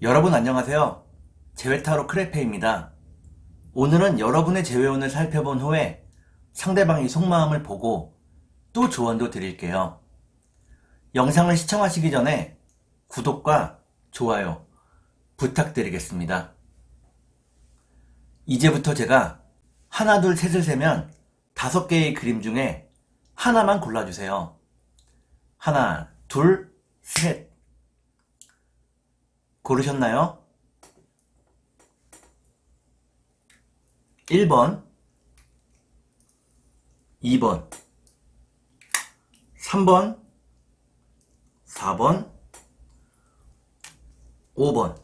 여러분 안녕하세요. 재회타로 크레페입니다. 오늘은 여러분의 재회운을 살펴본 후에 상대방의 속마음을 보고 또 조언도 드릴게요. 영상을 시청하시기 전에 구독과 좋아요 부탁드리겠습니다. 이제부터 제가 하나, 둘, 셋을 세면 5개의 그림 중에 하나만 골라주세요. 하나, 둘, 셋. 고르셨나요? 1번, 2번, 3번, 4번, 5번.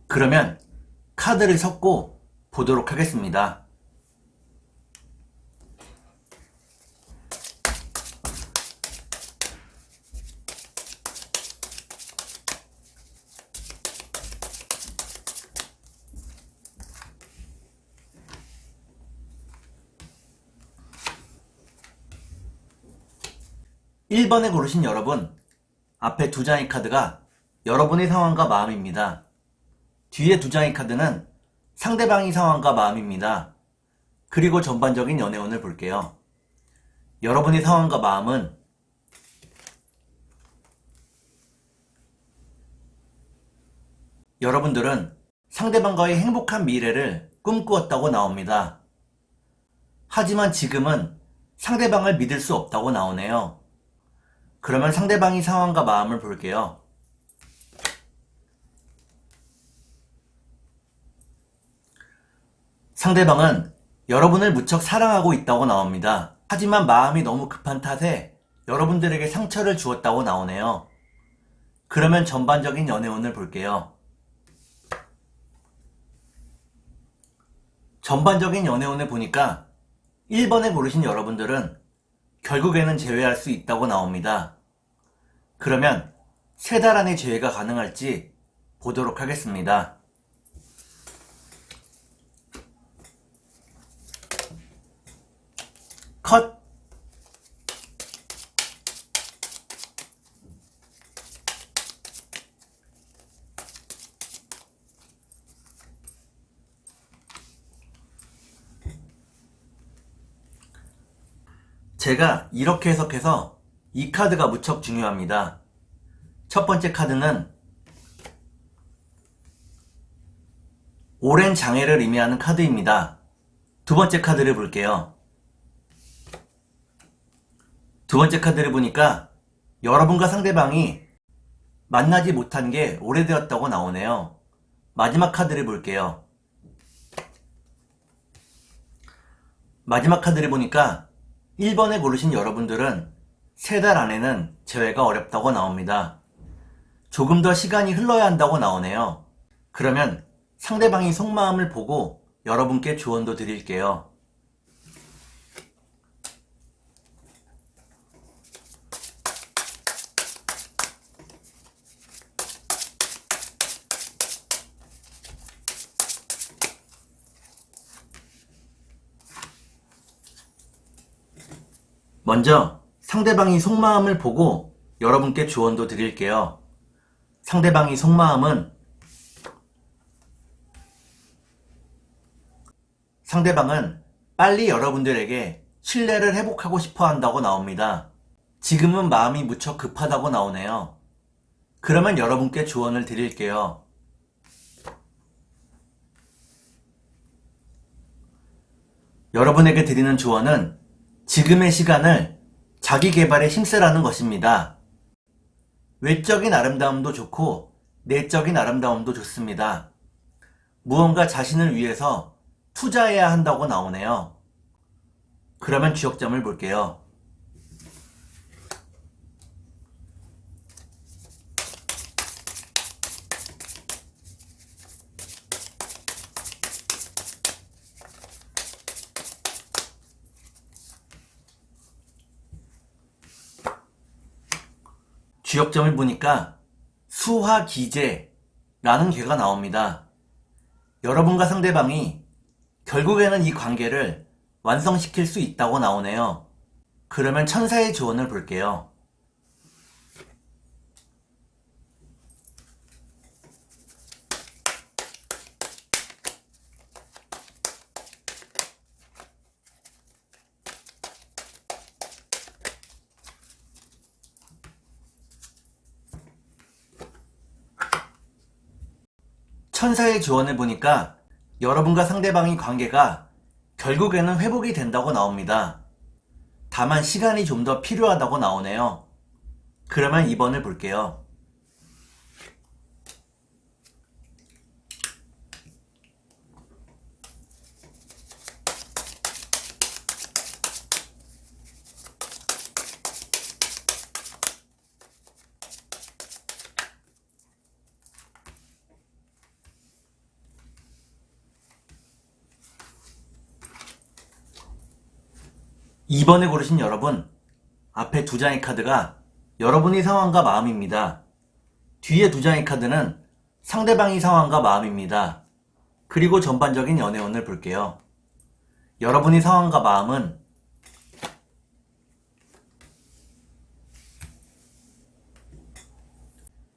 그러면 카드를 섞고 보도록 하겠습니다. 1번에 고르신 여러분, 앞에 2장의 카드가 여러분의 상황과 마음입니다. 뒤에 2장의 카드는 상대방의 상황과 마음입니다. 그리고 전반적인 연애운을 볼게요. 여러분의 상황과 마음은 여러분들은 상대방과의 행복한 미래를 꿈꾸었다고 나옵니다. 하지만 지금은 상대방을 믿을 수 없다고 나오네요. 그러면 상대방의 상황과 마음을 볼게요. 상대방은 여러분을 무척 사랑하고 있다고 나옵니다. 하지만 마음이 너무 급한 탓에 여러분들에게 상처를 주었다고 나오네요. 그러면 전반적인 연애운을 볼게요. 전반적인 연애운을 보니까 1번에 고르신 여러분들은 결국에는 재회할 수 있다고 나옵니다. 그러면 3달 안에 재회가 가능할지 보도록 하겠습니다. 컷! 제가 이렇게 해석해서 이 카드가 무척 중요합니다. 첫 번째 카드는 오랜 장애를 의미하는 카드입니다. 두 번째 카드를 볼게요. 두 번째 카드를 보니까 여러분과 상대방이 만나지 못한 게 오래되었다고 나오네요. 마지막 카드를 볼게요. 마지막 카드를 보니까 1번에 고르신 여러분들은 3달 안에는 재회가 어렵다고 나옵니다. 조금 더 시간이 흘러야 한다고 나오네요. 그러면 상대방의 속마음을 보고 여러분께 조언도 드릴게요. 먼저 상대방의 속마음을 보고 여러분께 조언도 드릴게요. 상대방의 속마음은 상대방은 빨리 여러분들에게 신뢰를 회복하고 싶어 한다고 나옵니다. 지금은 마음이 무척 급하다고 나오네요. 그러면 여러분께 조언을 드릴게요. 여러분에게 드리는 조언은 지금의 시간을 자기 개발에 힘쓰라는 것입니다. 외적인 아름다움도 좋고 내적인 아름다움도 좋습니다. 무언가 자신을 위해서 투자해야 한다고 나오네요. 그러면 주역점을 볼게요. 주역점을 보니까 수화기재라는 괴가 나옵니다. 여러분과 상대방이 결국에는 이 관계를 완성시킬 수 있다고 나오네요. 그러면 천사의 조언을 볼게요. 천사의 조언을 보니까 여러분과 상대방의 관계가 결국에는 회복이 된다고 나옵니다. 다만 시간이 좀 더 필요하다고 나오네요. 그러면 2번을 볼게요. (2번을) 고르신 여러분, 앞에 2장의 카드가 여러분의 상황과 마음입니다. 뒤에 2장의 카드는 상대방의 상황과 마음입니다. 그리고 전반적인 연애운을 볼게요. 여러분의 상황과 마음은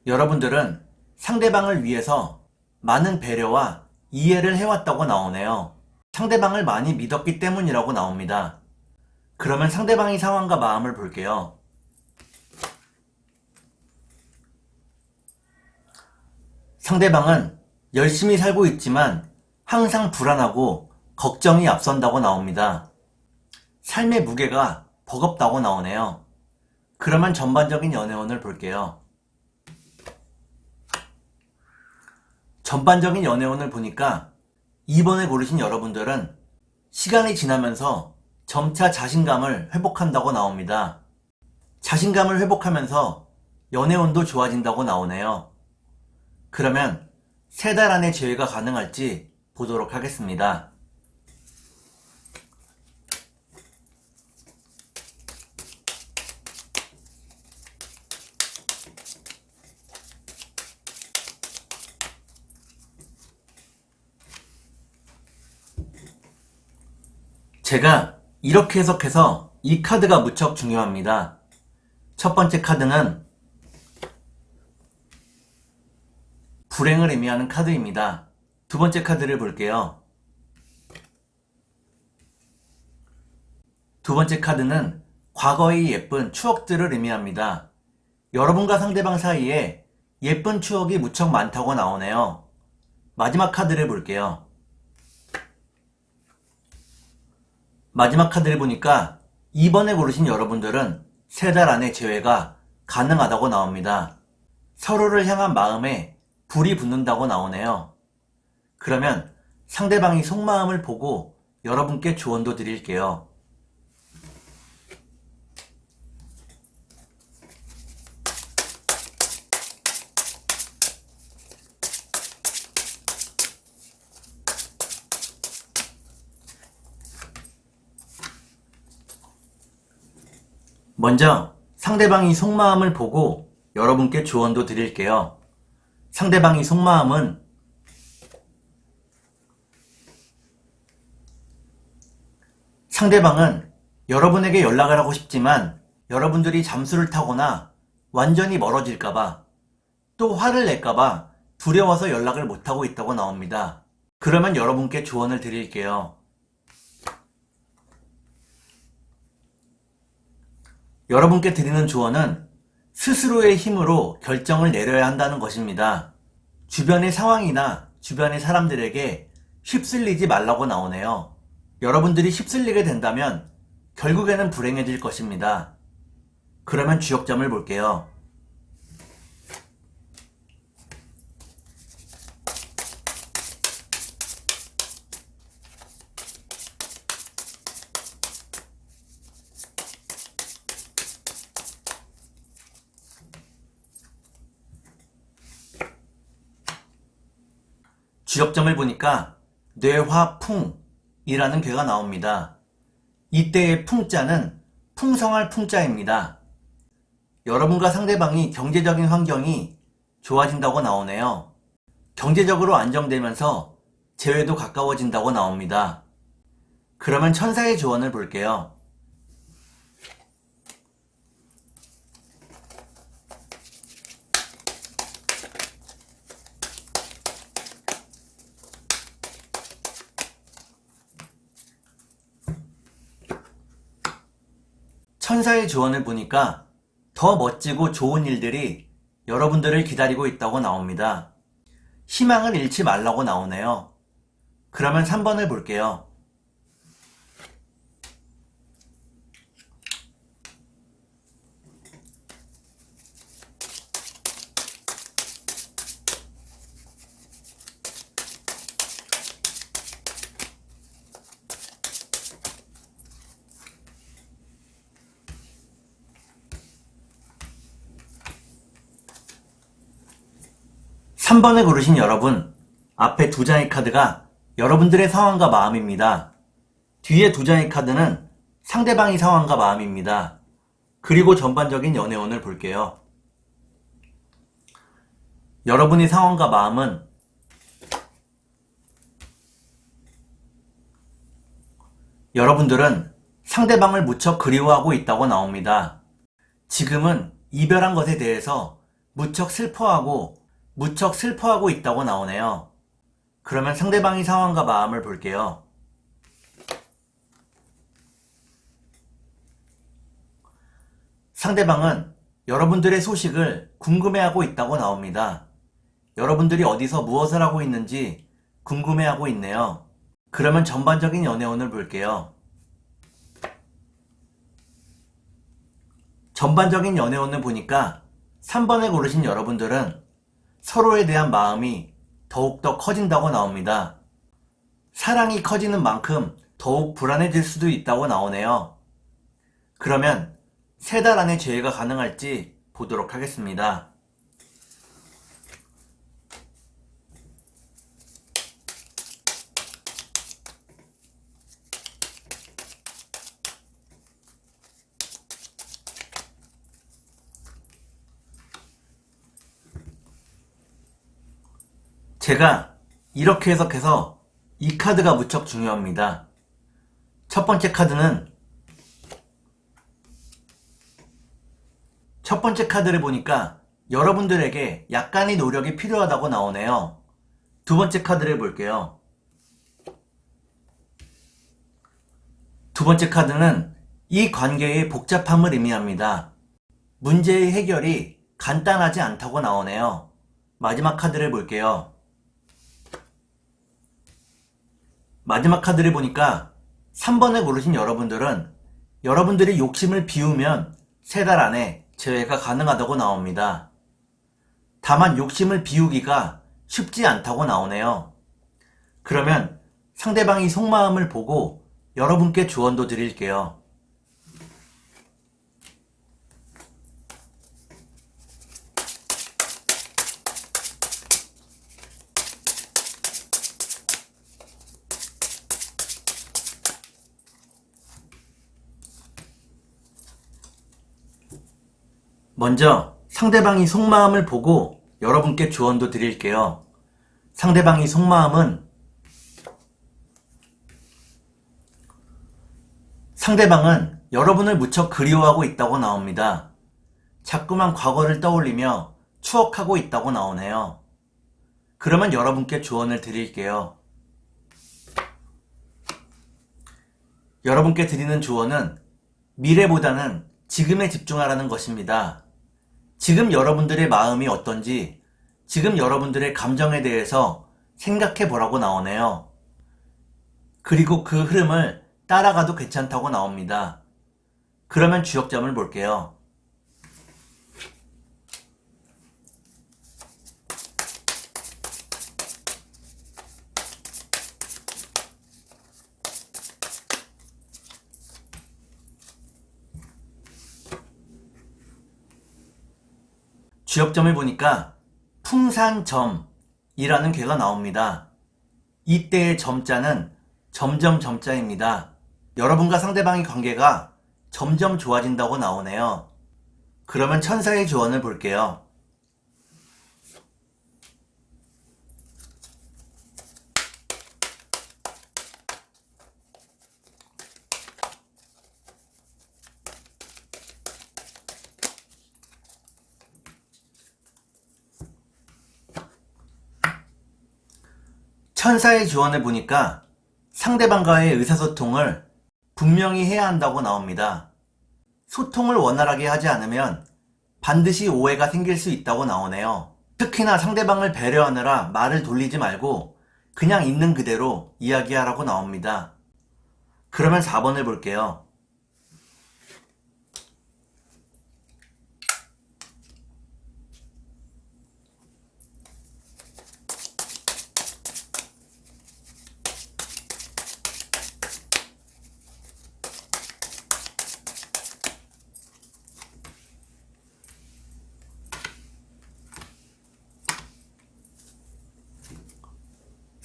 여러분들은 상대방을 위해서 많은 배려와 이해를 해왔다고 나오네요. 상대방을 많이 믿었기 때문이라고 나옵니다. 그러면 상대방의 상황과 마음을 볼게요. 상대방은 열심히 살고 있지만 항상 불안하고 걱정이 앞선다고 나옵니다. 삶의 무게가 버겁다고 나오네요. 그러면 전반적인 연애운을 볼게요. 전반적인 연애운을 보니까 2번을 고르신 여러분들은 시간이 지나면서 점차 자신감을 회복한다고 나옵니다. 자신감을 회복하면서 연애운도 좋아진다고 나오네요. 그러면 3달 안에 재회가 가능할지 보도록 하겠습니다. 제가 이렇게 해석해서 이 카드가 무척 중요합니다. 첫 번째 카드는 불행을 의미하는 카드입니다. 두 번째 카드를 볼게요. 두 번째 카드는 과거의 예쁜 추억들을 의미합니다. 여러분과 상대방 사이에 예쁜 추억이 무척 많다고 나오네요. 마지막 카드를 볼게요. 마지막 카드를 보니까 2번에 고르신 여러분들은 3달 안에 재회가 가능하다고 나옵니다. 서로를 향한 마음에 불이 붙는다고 나오네요. 그러면 상대방의 속마음을 보고 여러분께 조언도 드릴게요. 먼저 상대방의 속마음을 보고 여러분께 조언도 드릴게요. 상대방의 속마음은 상대방은 여러분에게 연락을 하고 싶지만 여러분들이 잠수를 타거나 완전히 멀어질까봐 또 화를 낼까봐 두려워서 연락을 못하고 있다고 나옵니다. 그러면 여러분께 조언을 드릴게요. 여러분께 드리는 조언은 스스로의 힘으로 결정을 내려야 한다는 것입니다. 주변의 상황이나 주변의 사람들에게 휩쓸리지 말라고 나오네요. 여러분들이 휩쓸리게 된다면 결국에는 불행해질 것입니다. 그러면 주역점을 볼게요. 주역점을 보니까 뇌화풍이라는 괴가 나옵니다. 이때의 풍자는 풍성할 풍자입니다. 여러분과 상대방이 경제적인 환경이 좋아진다고 나오네요. 경제적으로 안정되면서 재회도 가까워진다고 나옵니다. 그러면 천사의 조언을 볼게요. 천사의 조언을 보니까 더 멋지고 좋은 일들이 여러분들을 기다리고 있다고 나옵니다. 희망을 잃지 말라고 나오네요. 그러면 3번을 볼게요. 삼 번을 고르신 여러분, 앞에 두 장의 카드가 여러분들의 상황과 마음입니다. 뒤에 두 장의 카드는 상대방의 상황과 마음입니다. 그리고 전반적인 연애운을 볼게요. 여러분의 상황과 마음은 여러분들은 상대방을 무척 그리워하고 있다고 나옵니다. 지금은 이별한 것에 대해서 무척 슬퍼하고 있다고 나오네요. 그러면 상대방의 상황과 마음을 볼게요. 상대방은 여러분들의 소식을 궁금해하고 있다고 나옵니다. 여러분들이 어디서 무엇을 하고 있는지 궁금해하고 있네요. 그러면 전반적인 연애운을 볼게요. 전반적인 연애운을 보니까 3번을 고르신 여러분들은 서로에 대한 마음이 더욱더 커진다고 나옵니다. 사랑이 커지는 만큼 더욱 불안해질 수도 있다고 나오네요. 그러면 3달 안에 재회가 가능할지 보도록 하겠습니다. 제가 이렇게 해석해서 이 카드가 무척 중요합니다. 첫 번째 카드를 보니까 여러분들에게 약간의 노력이 필요하다고 나오네요. 두 번째 카드를 볼게요. 두 번째 카드는 이 관계의 복잡함을 의미합니다. 문제의 해결이 간단하지 않다고 나오네요. 마지막 카드를 볼게요. 마지막 카드를 보니까 3번을 고르신 여러분들은 여러분들이 욕심을 비우면 3달 안에 재회가 가능하다고 나옵니다. 다만 욕심을 비우기가 쉽지 않다고 나오네요. 그러면 상대방의 속마음을 보고 여러분께 조언도 드릴게요. 먼저 상대방의 속마음을 보고 여러분께 조언도 드릴게요. 상대방의 속마음은 상대방은 여러분을 무척 그리워하고 있다고 나옵니다. 자꾸만 과거를 떠올리며 추억하고 있다고 나오네요. 그러면 여러분께 조언을 드릴게요. 여러분께 드리는 조언은 미래보다는 지금에 집중하라는 것입니다. 지금 여러분들의 마음이 어떤지, 지금 여러분들의 감정에 대해서 생각해 보라고 나오네요. 그리고 그 흐름을 따라가도 괜찮다고 나옵니다. 그러면 주역점을 볼게요. 주역점을 보니까 풍산점이라는 괴가 나옵니다. 이때의 점자는 점점 점자입니다. 여러분과 상대방의 관계가 점점 좋아진다고 나오네요. 그러면 천사의 조언을 볼게요. 천사의 조언을 보니까 상대방과의 의사소통을 분명히 해야 한다고 나옵니다. 소통을 원활하게 하지 않으면 반드시 오해가 생길 수 있다고 나오네요. 특히나 상대방을 배려하느라 말을 돌리지 말고 그냥 있는 그대로 이야기하라고 나옵니다. 그러면 4번을 볼게요.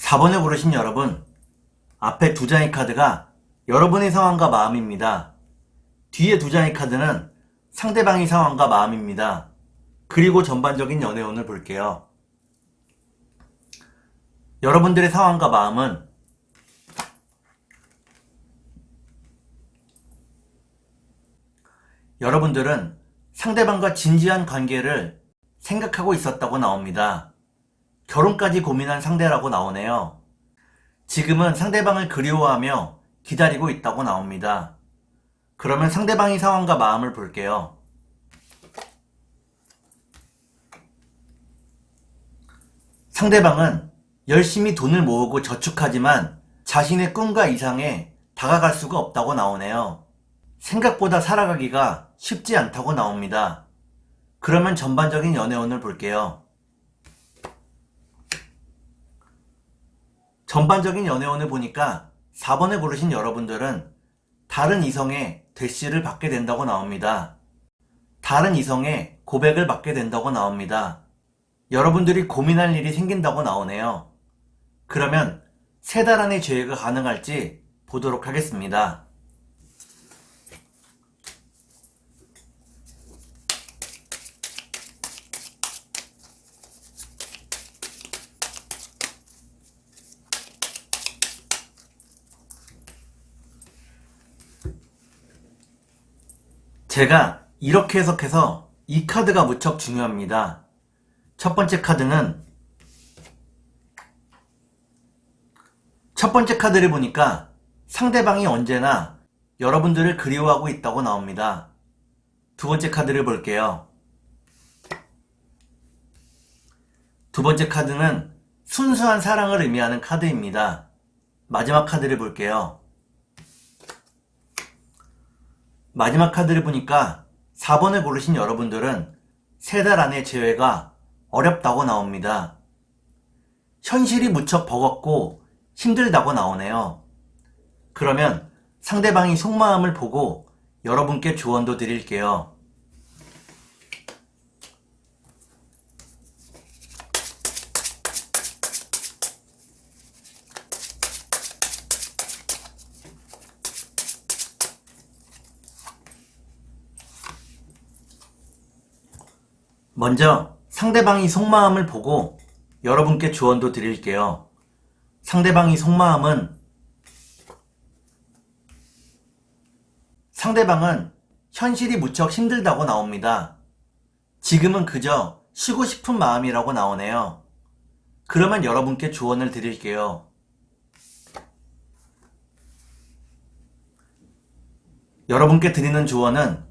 사 4번을 고르신 여러분, 앞에 두 장의 카드가 여러분의 상황과 마음입니다. 뒤에 두 장의 카드는 상대방의 상황과 마음입니다. 그리고 전반적인 연애운을 볼게요. 여러분들의 상황과 마음은 여러분들은 상대방과 진지한 관계를 생각하고 있었다고 나옵니다. 결혼까지 고민한 상대라고 나오네요. 지금은 상대방을 그리워하며 기다리고 있다고 나옵니다. 그러면 상대방의 상황과 마음을 볼게요. 상대방은 열심히 돈을 모으고 저축하지만 자신의 꿈과 이상에 다가갈 수가 없다고 나오네요. 생각보다 살아가기가 쉽지 않다고 나옵니다. 그러면 전반적인 연애운을 볼게요. 전반적인 연애운을 보니까 4번을 고르신 여러분들은 다른 이성의 대시를 받게 된다고 나옵니다. 다른 이성의 고백을 받게 된다고 나옵니다. 여러분들이 고민할 일이 생긴다고 나오네요. 그러면 3달 안에 재회가 가능할지 보도록 하겠습니다. 제가 이렇게 해석해서 이 카드가 무척 중요합니다. 첫 번째 카드를 보니까 상대방이 언제나 여러분들을 그리워하고 있다고 나옵니다. 두 번째 카드를 볼게요. 두 번째 카드는 순수한 사랑을 의미하는 카드입니다. 마지막 카드를 볼게요. 마지막 카드를 보니까 4번을 고르신 여러분들은 3달 안에 재회가 어렵다고 나옵니다. 현실이 무척 버겁고 힘들다고 나오네요. 그러면 상대방이 속마음을 보고 여러분께 조언도 드릴게요. 먼저 상대방이 속마음을 보고 여러분께 조언도 드릴게요. 상대방의 속마음은 상대방은 현실이 무척 힘들다고 나옵니다. 지금은 그저 쉬고 싶은 마음이라고 나오네요. 그러면 여러분께 조언을 드릴게요. 여러분께 드리는 조언은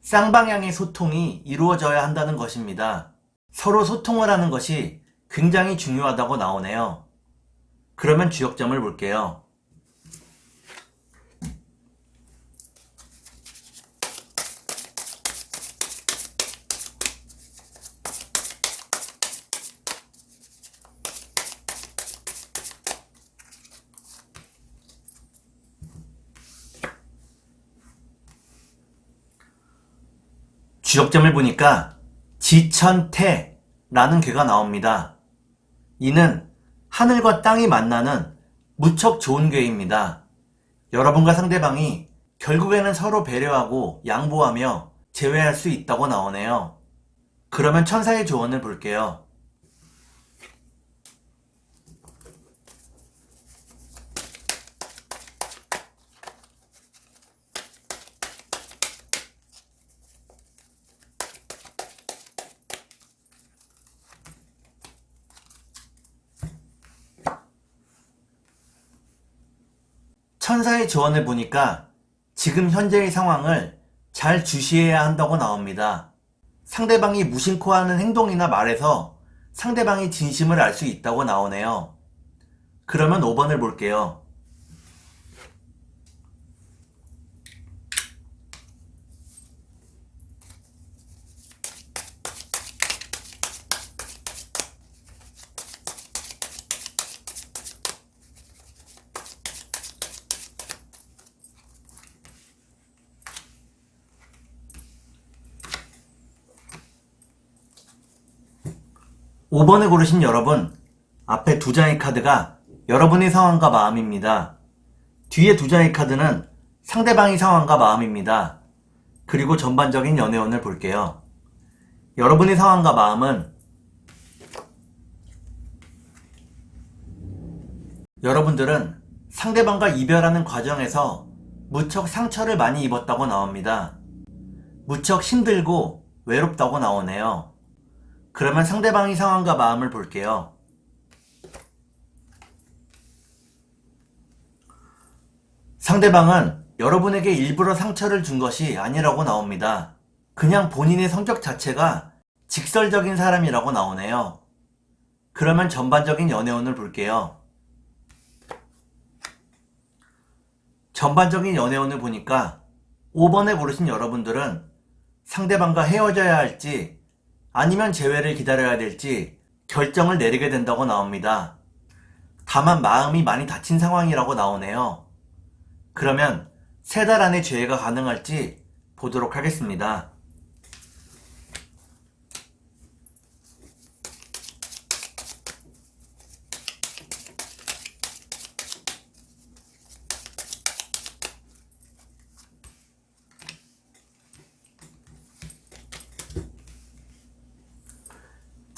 쌍방향의 소통이 이루어져야 한다는 것입니다. 서로 소통을 하는 것이 굉장히 중요하다고 나오네요. 그러면 주역점을 볼게요. 주역점을 보니까 지천태라는 괴가 나옵니다. 이는 하늘과 땅이 만나는 무척 좋은 괴입니다. 여러분과 상대방이 결국에는 서로 배려하고 양보하며 재회할 수 있다고 나오네요. 그러면 천사의 조언을 볼게요. 천사의 조언을 보니까 지금 현재의 상황을 잘 주시해야 한다고 나옵니다. 상대방이 무심코 하는 행동이나 말에서 상대방이 진심을 알 수 있다고 나오네요. 그러면 5번을 볼게요. 5번을 고르신 여러분, 앞에 두 장의 카드가 여러분의 상황과 마음입니다. 뒤에 두 장의 카드는 상대방의 상황과 마음입니다. 그리고 전반적인 연애운을 볼게요. 여러분의 상황과 마음은 여러분들은 상대방과 이별하는 과정에서 무척 상처를 많이 입었다고 나옵니다. 무척 힘들고 외롭다고 나오네요. 그러면 상대방의 상황과 마음을 볼게요. 상대방은 여러분에게 일부러 상처를 준 것이 아니라고 나옵니다. 그냥 본인의 성격 자체가 직설적인 사람이라고 나오네요. 그러면 전반적인 연애운을 볼게요. 전반적인 연애운을 보니까 5번에 고르신 여러분들은 상대방과 헤어져야 할지 아니면 재회를 기다려야 될지 결정을 내리게 된다고 나옵니다. 다만 마음이 많이 다친 상황이라고 나오네요. 그러면 3달 안에 재회가 가능할지 보도록 하겠습니다.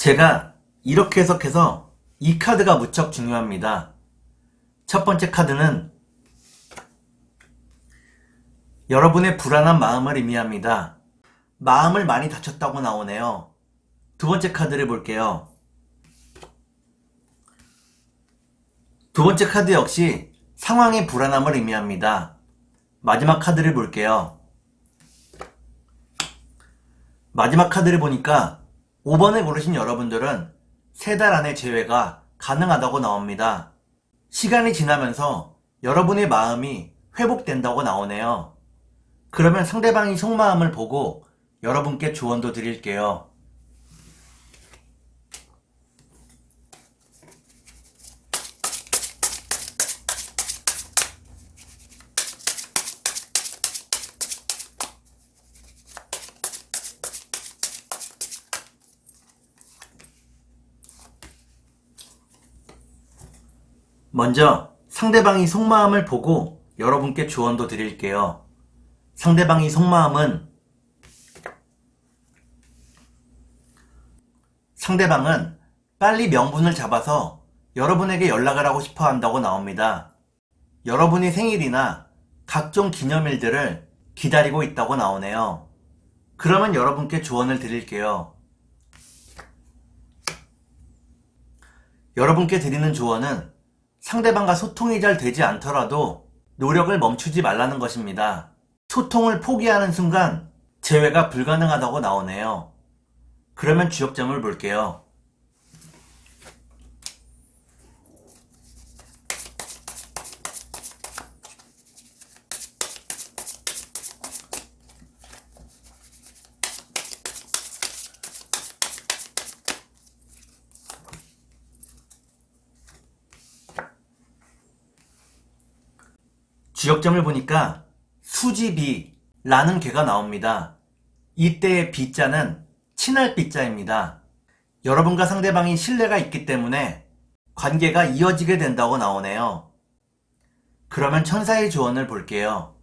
제가 이렇게 해석해서 이 카드가 무척 중요합니다. 첫 번째 카드는 여러분의 불안한 마음을 의미합니다. 마음을 많이 다쳤다고 나오네요. 두 번째 카드를 볼게요. 두 번째 카드 역시 상황의 불안함을 의미합니다. 마지막 카드를 볼게요. 마지막 카드를 보니까 5번을 고르신 여러분들은 3달 안에 재회가 가능하다고 나옵니다. 시간이 지나면서 여러분의 마음이 회복된다고 나오네요. 그러면 상대방의 속마음을 보고 여러분께 조언도 드릴게요. 먼저 상대방의 속마음을 보고 여러분께 조언도 드릴게요. 상대방의 속마음은 상대방은 빨리 명분을 잡아서 여러분에게 연락을 하고 싶어 한다고 나옵니다. 여러분의 생일이나 각종 기념일들을 기다리고 있다고 나오네요. 그러면 여러분께 조언을 드릴게요. 여러분께 드리는 조언은 상대방과 소통이 잘 되지 않더라도 노력을 멈추지 말라는 것입니다. 소통을 포기하는 순간 재회가 불가능하다고 나오네요. 그러면 주역점을 볼게요. 주역점을 보니까 수지비라는 개가 나옵니다. 이때의 비자는 친할 비자입니다. 여러분과 상대방이 신뢰가 있기 때문에 관계가 이어지게 된다고 나오네요. 그러면 천사의 조언을 볼게요.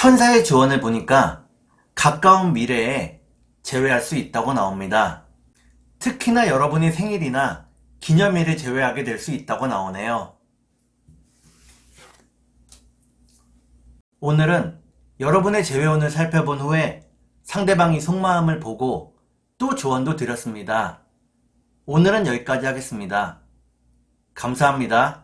천사의 조언을 보니까 가까운 미래에 제외할 수 있다고 나옵니다. 특히나 여러분이 생일이나 기념일을 제외하게 될 수 있다고 나오네요. 오늘은 여러분의 제외운을 살펴본 후에 상대방이 속마음을 보고 또 조언도 드렸습니다. 오늘은 여기까지 하겠습니다. 감사합니다.